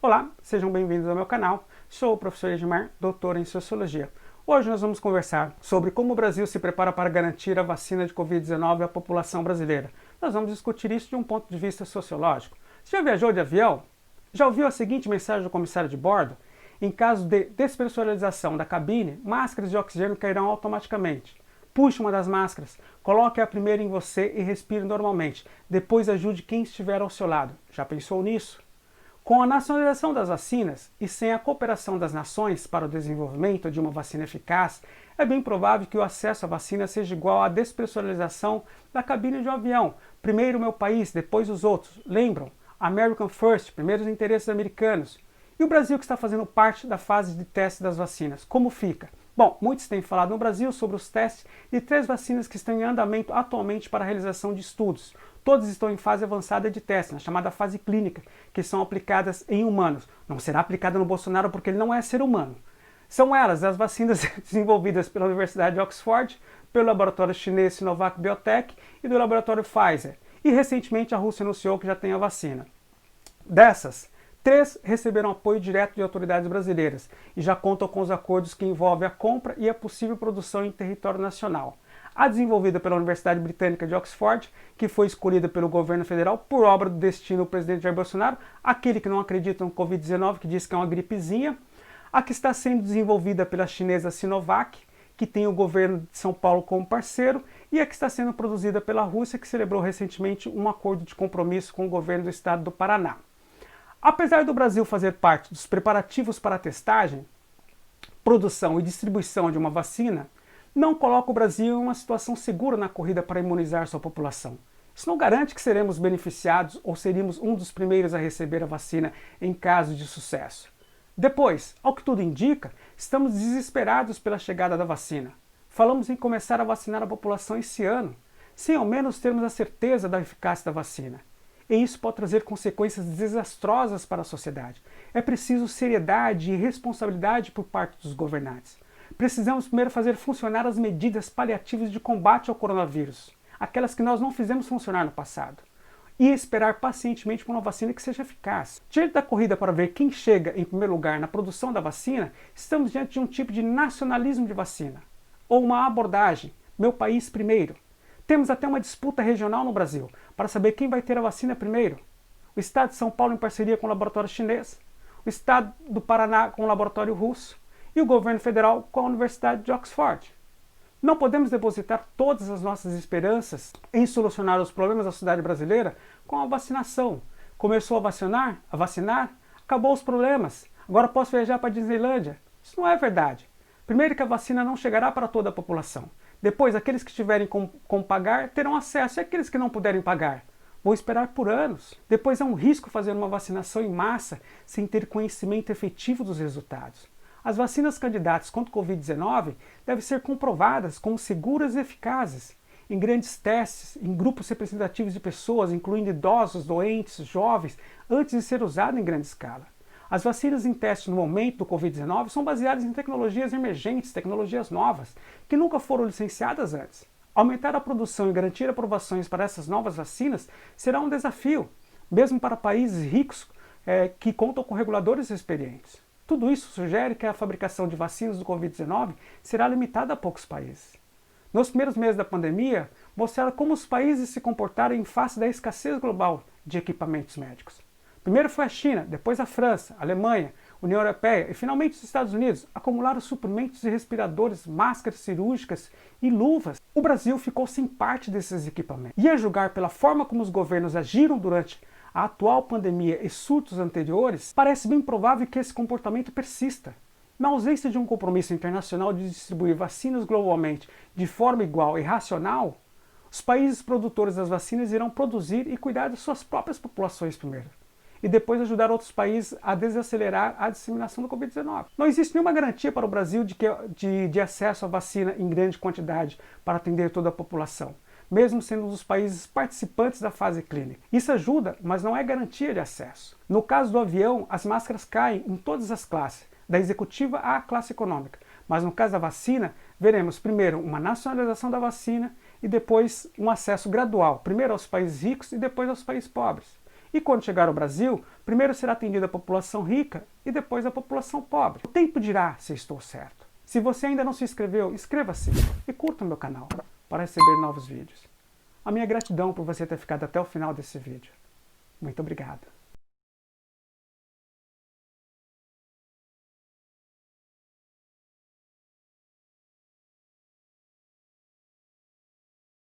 Olá, sejam bem-vindos ao meu canal. Sou o professor Edmar, doutor em Sociologia. Hoje nós vamos conversar sobre como o Brasil se prepara para garantir a vacina de Covid-19 à população brasileira. Nós vamos discutir isso de um ponto de vista sociológico. Você já viajou de avião? Já ouviu a seguinte mensagem do comissário de bordo? Em caso de despressurização da cabine, máscaras de oxigênio cairão automaticamente. Puxe uma das máscaras, coloque a primeira em você e respire normalmente. Depois ajude quem estiver ao seu lado. Já pensou nisso? Com a nacionalização das vacinas e sem a cooperação das nações para o desenvolvimento de uma vacina eficaz, é bem provável que o acesso à vacina seja igual à despressurização da cabine de um avião. Primeiro o meu país, depois os outros. Lembram? American First, primeiro os interesses americanos. E o Brasil, que está fazendo parte da fase de teste das vacinas, como fica? Bom, muitos têm falado no Brasil sobre os testes de 3 vacinas que estão em andamento atualmente para a realização de estudos. Todas estão em fase avançada de teste, na chamada fase clínica, que são aplicadas em humanos. Não será aplicada no Bolsonaro porque ele não é ser humano. São elas as vacinas desenvolvidas pela Universidade de Oxford, pelo laboratório chinês Sinovac Biotech e do laboratório Pfizer. E recentemente a Rússia anunciou que já tem a vacina. Dessas, 3 receberam apoio direto de autoridades brasileiras e já contam com os acordos que envolvem a compra e a possível produção em território nacional. A desenvolvida pela Universidade Britânica de Oxford, que foi escolhida pelo governo federal por obra do destino do presidente Jair Bolsonaro, aquele que não acredita no Covid-19, que diz que é uma gripezinha. A que está sendo desenvolvida pela chinesa Sinovac, que tem o governo de São Paulo como parceiro, e a que está sendo produzida pela Rússia, que celebrou recentemente um acordo de compromisso com o governo do estado do Paraná. Apesar do Brasil fazer parte dos preparativos para a testagem, produção e distribuição de uma vacina, não coloca o Brasil em uma situação segura na corrida para imunizar sua população. Isso não garante que seremos beneficiados ou seríamos um dos primeiros a receber a vacina em caso de sucesso. Depois, ao que tudo indica, estamos desesperados pela chegada da vacina. Falamos em começar a vacinar a população esse ano, sem ao menos termos a certeza da eficácia da vacina. E isso pode trazer consequências desastrosas para a sociedade. É preciso seriedade e responsabilidade por parte dos governantes. Precisamos primeiro fazer funcionar as medidas paliativas de combate ao coronavírus, aquelas que nós não fizemos funcionar no passado, e esperar pacientemente por uma vacina que seja eficaz. Diante da corrida para ver quem chega em primeiro lugar na produção da vacina, estamos diante de um tipo de nacionalismo de vacina, ou uma abordagem, meu país primeiro. Temos até uma disputa regional no Brasil, para saber quem vai ter a vacina primeiro. O estado de São Paulo em parceria com o laboratório chinês, o estado do Paraná com o laboratório russo, e o governo federal com a Universidade de Oxford. Não podemos depositar todas as nossas esperanças em solucionar os problemas da sociedade brasileira com a vacinação. Começou a vacinar, acabou os problemas, agora posso viajar para a Disneylândia. Isso não é verdade. Primeiro que a vacina não chegará para toda a população. Depois, aqueles que tiverem como pagar terão acesso, e aqueles que não puderem pagar vão esperar por anos. Depois é um risco fazer uma vacinação em massa sem ter conhecimento efetivo dos resultados. As vacinas candidatas contra o Covid-19 devem ser comprovadas como seguras e eficazes, em grandes testes, em grupos representativos de pessoas, incluindo idosos, doentes, jovens, antes de ser usada em grande escala. As vacinas em teste no momento do Covid-19 são baseadas em tecnologias emergentes, tecnologias novas, que nunca foram licenciadas antes. Aumentar a produção e garantir aprovações para essas novas vacinas será um desafio, mesmo para países ricos que contam com reguladores experientes. Tudo isso sugere que a fabricação de vacinas do Covid-19 será limitada a poucos países. Nos primeiros meses da pandemia, mostraram como os países se comportaram em face da escassez global de equipamentos médicos. Primeiro foi a China, depois a França, a Alemanha, a União Europeia e finalmente os Estados Unidos acumularam suprimentos de respiradores, máscaras cirúrgicas e luvas. O Brasil ficou sem parte desses equipamentos. E a julgar pela forma como os governos agiram durante a atual pandemia e surtos anteriores, parece bem provável que esse comportamento persista. Na ausência de um compromisso internacional de distribuir vacinas globalmente de forma igual e racional, os países produtores das vacinas irão produzir e cuidar de suas próprias populações primeiro, e depois ajudar outros países a desacelerar a disseminação do Covid-19. Não existe nenhuma garantia para o Brasil de acesso à vacina em grande quantidade para atender toda a população, mesmo sendo um dos países participantes da fase clínica. Isso ajuda, mas não é garantia de acesso. No caso do avião, as máscaras caem em todas as classes, da executiva à classe econômica. Mas no caso da vacina, veremos primeiro uma nacionalização da vacina e depois um acesso gradual, primeiro aos países ricos e depois aos países pobres. E quando chegar ao Brasil, primeiro será atendida a população rica e depois a população pobre. O tempo dirá se estou certo. Se você ainda não se inscreveu, inscreva-se e curta o meu canal para receber novos vídeos. A minha gratidão por você ter ficado até o final desse vídeo. Muito obrigado.